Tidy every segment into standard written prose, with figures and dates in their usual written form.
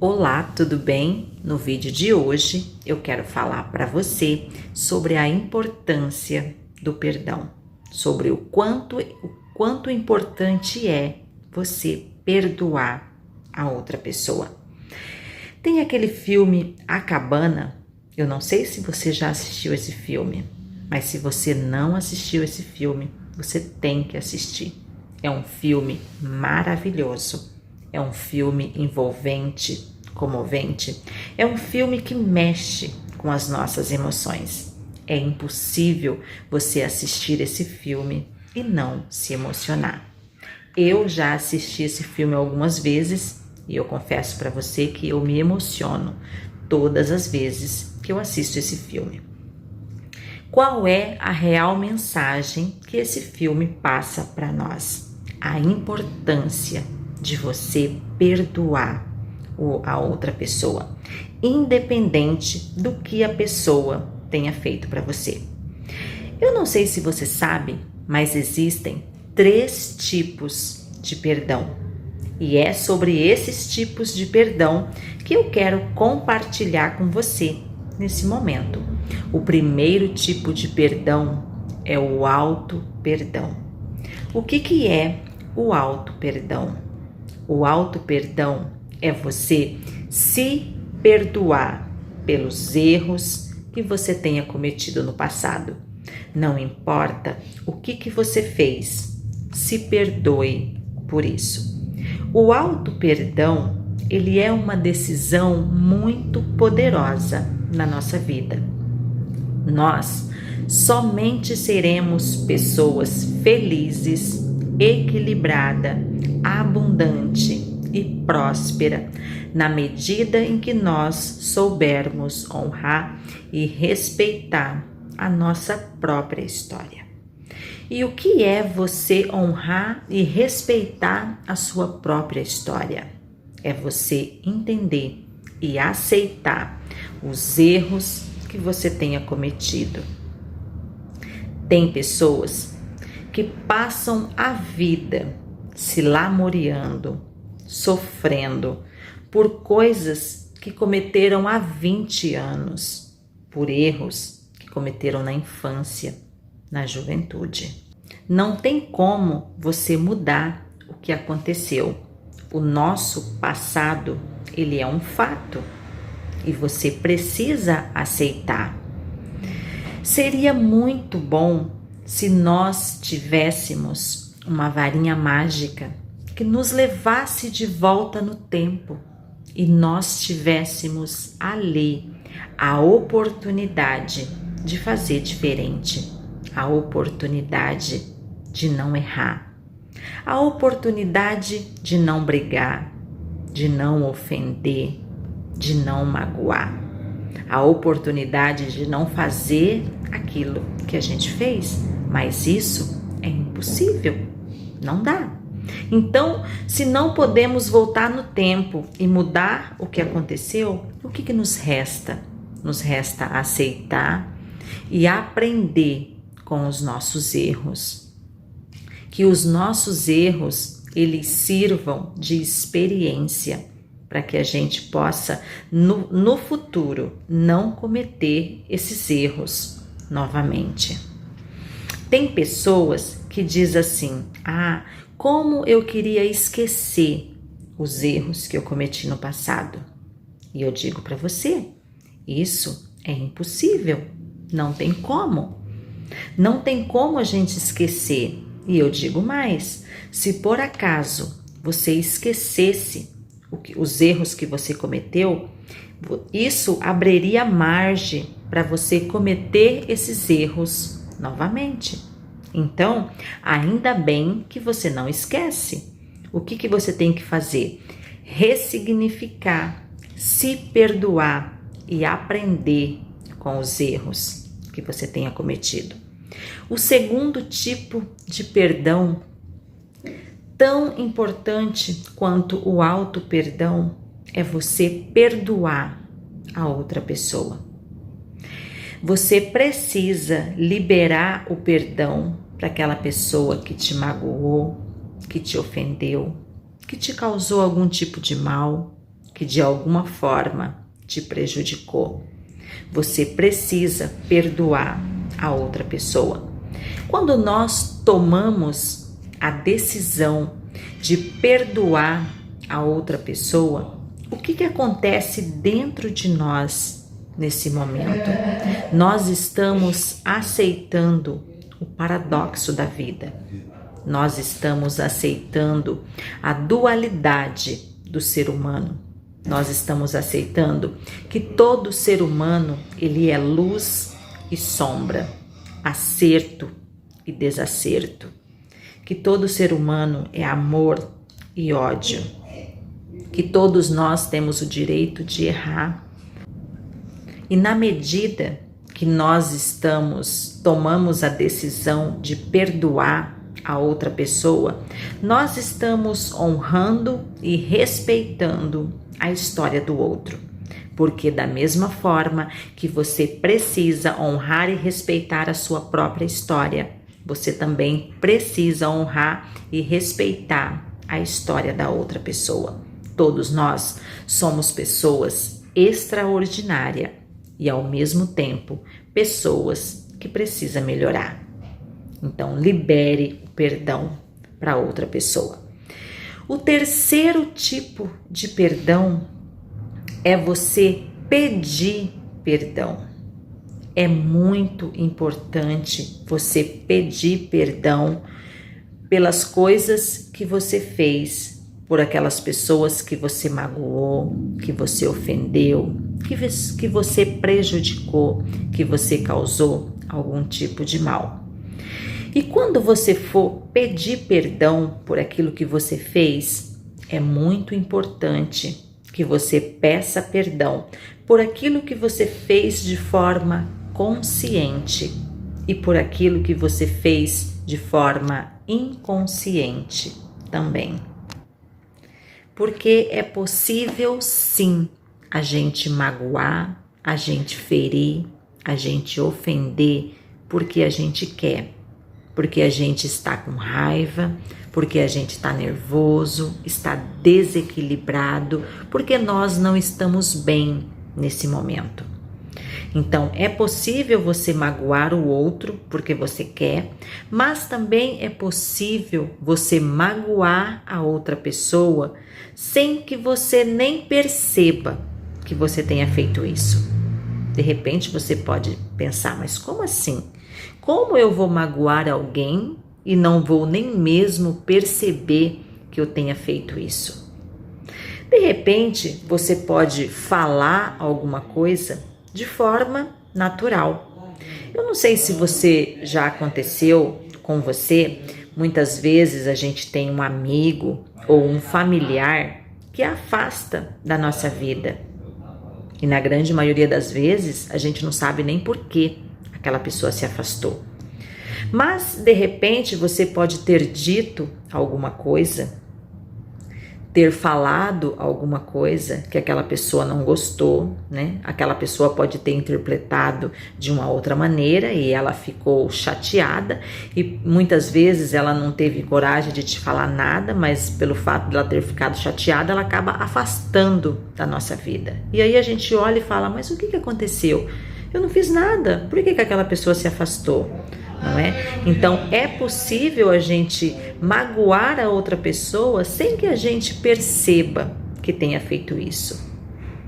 Olá, tudo bem? No vídeo de hoje eu quero falar para você sobre a importância do perdão, sobre o quanto importante é você perdoar a outra pessoa. Tem aquele filme A Cabana, eu não sei se você já assistiu esse filme, mas se você não assistiu esse filme, você tem que assistir. É um filme maravilhoso, é um filme envolvente, comovente, é um filme que mexe com as nossas emoções. É impossível você assistir esse filme e não se emocionar. Eu já assisti esse filme algumas vezes e eu confesso para você que eu me emociono todas as vezes que eu assisto esse filme. Qual é a real mensagem que esse filme passa para nós? A importância de você perdoar a outra pessoa, independente do que a pessoa tenha feito para você. Eu não sei se você sabe, mas existem 3 tipos de perdão. E é sobre esses tipos de perdão que eu quero compartilhar com você nesse momento. O primeiro tipo de perdão é o auto-perdão. O que é o auto-perdão? O auto-perdão é você se perdoar pelos erros que você tenha cometido no passado. Não importa o que você fez, se perdoe por isso. O auto-perdão, ele é uma decisão muito poderosa na nossa vida. Nós somente seremos pessoas felizes, equilibrada, abundante e próspera na medida em que nós soubermos honrar e respeitar a nossa própria história. E o que é você honrar e respeitar a sua própria história? É você entender e aceitar os erros que você tenha cometido. Tem pessoas que passam a vida se lamuriando, sofrendo por coisas que cometeram há 20 anos, por erros que cometeram na infância, na juventude. Não tem como você mudar o que aconteceu. O nosso passado, ele é um fato e você precisa aceitar. Seria muito bom se nós tivéssemos uma varinha mágica que nos levasse de volta no tempo e nós tivéssemos ali a oportunidade de fazer diferente, a oportunidade de não errar, a oportunidade de não brigar, de não ofender, de não magoar, a oportunidade de não fazer aquilo que a gente fez, mas isso é impossível, não dá. Então, se não podemos voltar no tempo e mudar o que aconteceu, o que nos resta? Nos resta aceitar e aprender com os nossos erros. Que os nossos erros, eles sirvam de experiência para que a gente possa, no futuro, não cometer esses erros novamente. Tem pessoas que dizem assim, como eu queria esquecer os erros que eu cometi no passado. E eu digo para você, isso é impossível, não tem como. Não tem como a gente esquecer. E eu digo mais, se por acaso você esquecesse os erros que você cometeu, isso abriria margem para você cometer esses erros novamente. Então, ainda bem que você não esquece. O que você tem que fazer? Ressignificar, se perdoar e aprender com os erros que você tenha cometido. O segundo tipo de perdão, tão importante quanto o auto-perdão, é você perdoar a outra pessoa. Você precisa liberar o perdão para aquela pessoa que te magoou, que te ofendeu, que te causou algum tipo de mal, que de alguma forma te prejudicou. Você precisa perdoar a outra pessoa. Quando nós tomamos a decisão de perdoar a outra pessoa, o que acontece dentro de nós nesse momento? Nós estamos aceitando o paradoxo da vida. Nós estamos aceitando a dualidade do ser humano. Nós estamos aceitando que todo ser humano, ele é luz e sombra, acerto e desacerto. Que todo ser humano é amor e ódio. Que todos nós temos o direito de errar. E na medida que nós tomamos a decisão de perdoar a outra pessoa, nós estamos honrando e respeitando a história do outro. Porque da mesma forma que você precisa honrar e respeitar a sua própria história, você também precisa honrar e respeitar a história da outra pessoa. Todos nós somos pessoas extraordinárias e, ao mesmo tempo, pessoas que precisam melhorar. Então, libere o perdão para outra pessoa. O terceiro tipo de perdão é você pedir perdão. É muito importante você pedir perdão pelas coisas que você fez, por aquelas pessoas que você magoou, que você ofendeu, que você prejudicou, que você causou algum tipo de mal. E quando você for pedir perdão por aquilo que você fez, é muito importante que você peça perdão por aquilo que você fez de forma consciente e por aquilo que você fez de forma inconsciente também. Porque é possível sim a gente magoar, a gente ferir, a gente ofender porque a gente quer. Porque a gente está com raiva, porque a gente está nervoso, está desequilibrado, porque nós não estamos bem nesse momento. Então, é possível você magoar o outro porque você quer, mas também é possível você magoar a outra pessoa sem que você nem perceba que você tenha feito isso. De repente, você pode pensar, mas como assim? Como eu vou magoar alguém e não vou nem mesmo perceber que eu tenha feito isso? De repente, você pode falar alguma coisa de forma natural. Eu não sei se você já aconteceu com você, muitas vezes a gente tem um amigo ou um familiar que afasta da nossa vida. E na grande maioria das vezes, a gente não sabe nem por que aquela pessoa se afastou. Mas, de repente, você pode ter dito alguma coisa, ter falado alguma coisa que aquela pessoa não gostou, né? Aquela pessoa pode ter interpretado de uma outra maneira e ela ficou chateada e muitas vezes ela não teve coragem de te falar nada, mas pelo fato de ela ter ficado chateada, ela acaba afastando da nossa vida. E aí a gente olha e fala, mas o que aconteceu? Eu não fiz nada, por que aquela pessoa se afastou? Não é? Então é possível a gente magoar a outra pessoa sem que a gente perceba que tenha feito isso.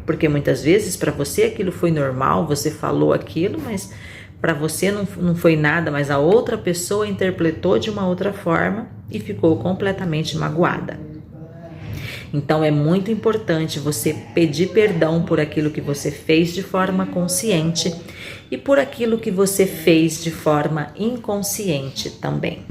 Porque muitas vezes para você aquilo foi normal, você falou aquilo, mas para você não foi nada, mas a outra pessoa interpretou de uma outra forma e ficou completamente magoada. Então é muito importante você pedir perdão por aquilo que você fez de forma consciente e por aquilo que você fez de forma inconsciente também.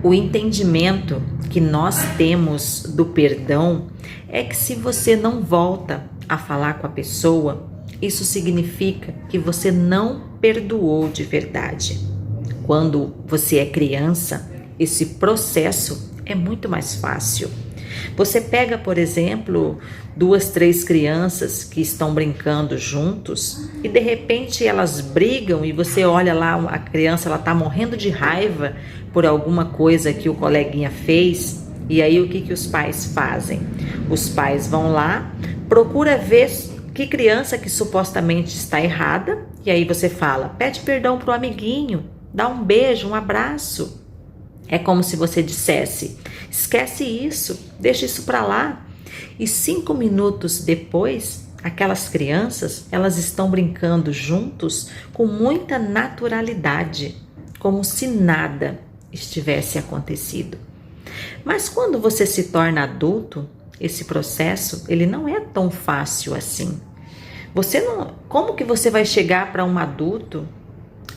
O entendimento que nós temos do perdão é que se você não volta a falar com a pessoa, isso significa que você não perdoou de verdade. Quando você é criança, esse processo é muito mais fácil. Você pega, por exemplo, 2, 3 crianças que estão brincando juntos e de repente elas brigam e você olha lá, a criança ela está morrendo de raiva por alguma coisa que o coleguinha fez e aí o que os pais fazem? Os pais vão lá, Procura ver que criança que supostamente está errada, e aí você fala, pede perdão para o amiguinho, dá um beijo, um abraço. É como se você dissesse, esquece isso, deixa isso para lá. E 5 minutos depois, aquelas crianças, elas estão brincando juntos com muita naturalidade, como se nada estivesse acontecido. Mas quando você se torna adulto, esse processo, ele não é tão fácil assim. Como que você vai chegar para um adulto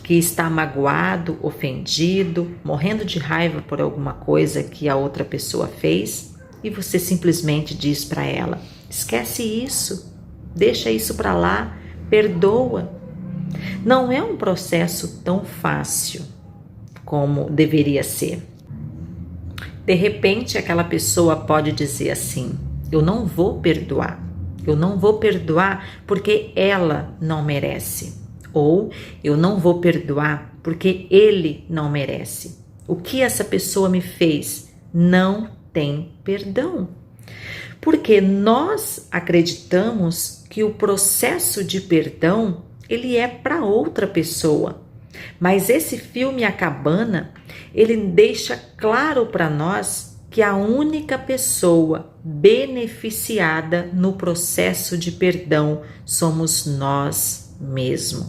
que está magoado, ofendido, morrendo de raiva por alguma coisa que a outra pessoa fez, e você simplesmente diz para ela, esquece isso, deixa isso para lá, perdoa. Não é um processo tão fácil como deveria ser. De repente, aquela pessoa pode dizer assim, eu não vou perdoar. Eu não vou perdoar porque ela não merece. Ou eu não vou perdoar porque ele não merece. O que essa pessoa me fez não tem perdão. Porque nós acreditamos que o processo de perdão, ele é para outra pessoa. Mas esse filme A Cabana, ele deixa claro para nós que a única pessoa beneficiada no processo de perdão somos nós mesmos.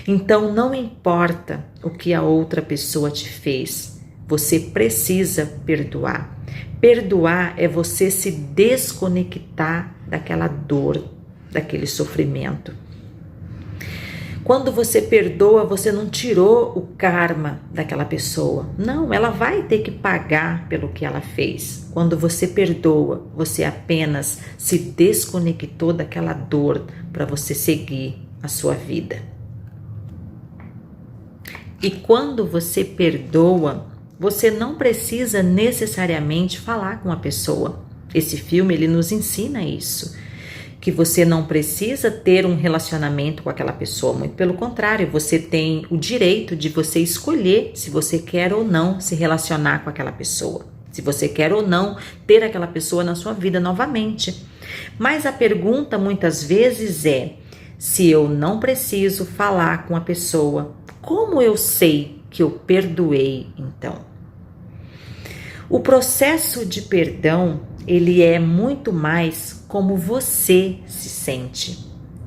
Então não importa o que a outra pessoa te fez, você precisa perdoar. Perdoar é você se desconectar daquela dor, daquele sofrimento. Quando você perdoa, você não tirou o karma daquela pessoa. Não, ela vai ter que pagar pelo que ela fez. Quando você perdoa, você apenas se desconectou daquela dor para você seguir a sua vida. E quando você perdoa, você não precisa necessariamente falar com a pessoa. Esse filme, ele nos ensina isso. Que você não precisa ter um relacionamento com aquela pessoa, muito pelo contrário, você tem o direito de você escolher se você quer ou não se relacionar com aquela pessoa, se você quer ou não ter aquela pessoa na sua vida novamente. Mas a pergunta muitas vezes é, se eu não preciso falar com a pessoa, como eu sei que eu perdoei então? O processo de perdão, ele é muito mais como você se sente.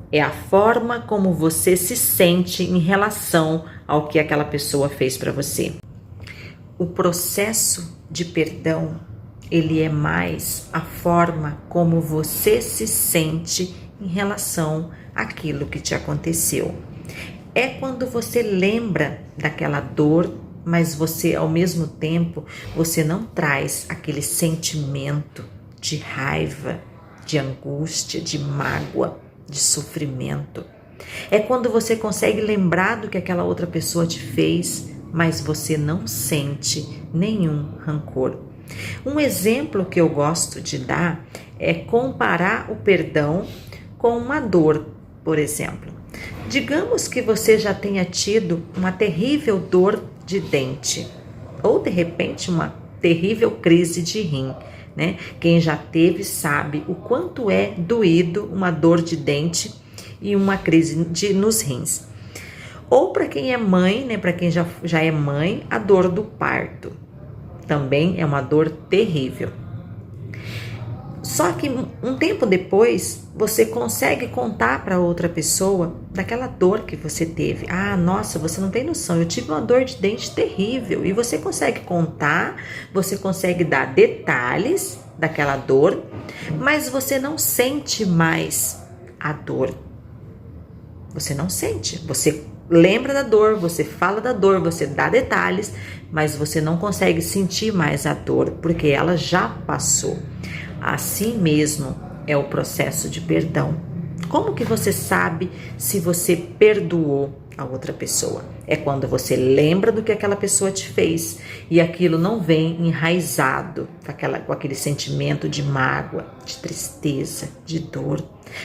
É a forma como você se sente em relação ao que aquela pessoa fez para você. O processo de perdão, ele é mais a forma como você se sente em relação àquilo que te aconteceu. É quando você lembra daquela dor, mas você, ao mesmo tempo, você não traz aquele sentimento de raiva, de angústia, de mágoa, de sofrimento. É quando você consegue lembrar do que aquela outra pessoa te fez, mas você não sente nenhum rancor. Um exemplo que eu gosto de dar é comparar o perdão com uma dor, por exemplo. Digamos que você já tenha tido uma terrível dor de dente, ou de repente uma terrível crise de rim, né? Quem já teve sabe o quanto é doído uma dor de dente e uma crise nos rins. Ou para quem é mãe, né? Para quem já é mãe, a dor do parto também é uma dor terrível. Só que um tempo depois, você consegue contar para outra pessoa daquela dor que você teve. Ah, nossa, você não tem noção, eu tive uma dor de dente terrível. E você consegue contar, você consegue dar detalhes daquela dor, mas você não sente mais a dor. Você não sente, você lembra da dor, você fala da dor, você dá detalhes, mas você não consegue sentir mais a dor, porque ela já passou. Assim mesmo é o processo de perdão. Como que você sabe se você perdoou a outra pessoa? É quando você lembra do que aquela pessoa te fez e aquilo não vem enraizado com aquele sentimento de mágoa, de tristeza, de dor.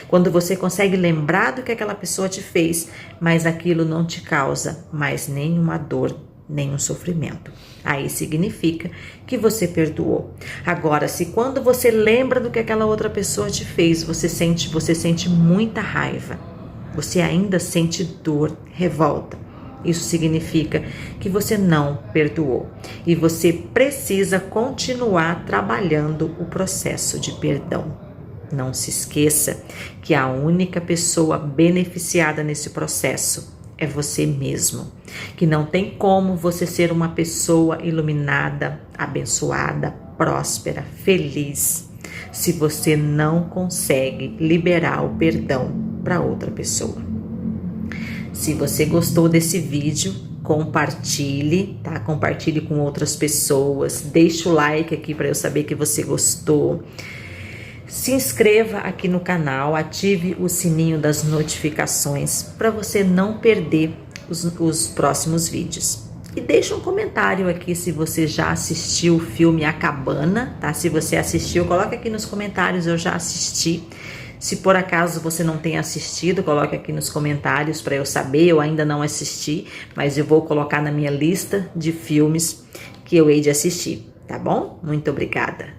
Quando você consegue lembrar do que aquela pessoa te fez, mas aquilo não te causa mais nenhuma dor, nenhum sofrimento. Aí significa que você perdoou. Agora, se quando você lembra do que aquela outra pessoa te fez, você sente muita raiva, você ainda sente dor, revolta, isso significa que você não perdoou e você precisa continuar trabalhando o processo de perdão. Não se esqueça que a única pessoa beneficiada nesse processo é você mesmo, que não tem como você ser uma pessoa iluminada, abençoada, próspera, feliz, se você não consegue liberar o perdão para outra pessoa. Se você gostou desse vídeo, compartilhe, tá? Compartilhe com outras pessoas, deixa o like aqui para eu saber que você gostou. Se inscreva aqui no canal, ative o sininho das notificações para você não perder os próximos vídeos. E deixa um comentário aqui se você já assistiu o filme A Cabana, tá? Se você assistiu, coloca aqui nos comentários, eu já assisti. Se por acaso você não tem assistido, coloque aqui nos comentários para eu saber, eu ainda não assisti, mas eu vou colocar na minha lista de filmes que eu hei de assistir, tá bom? Muito obrigada!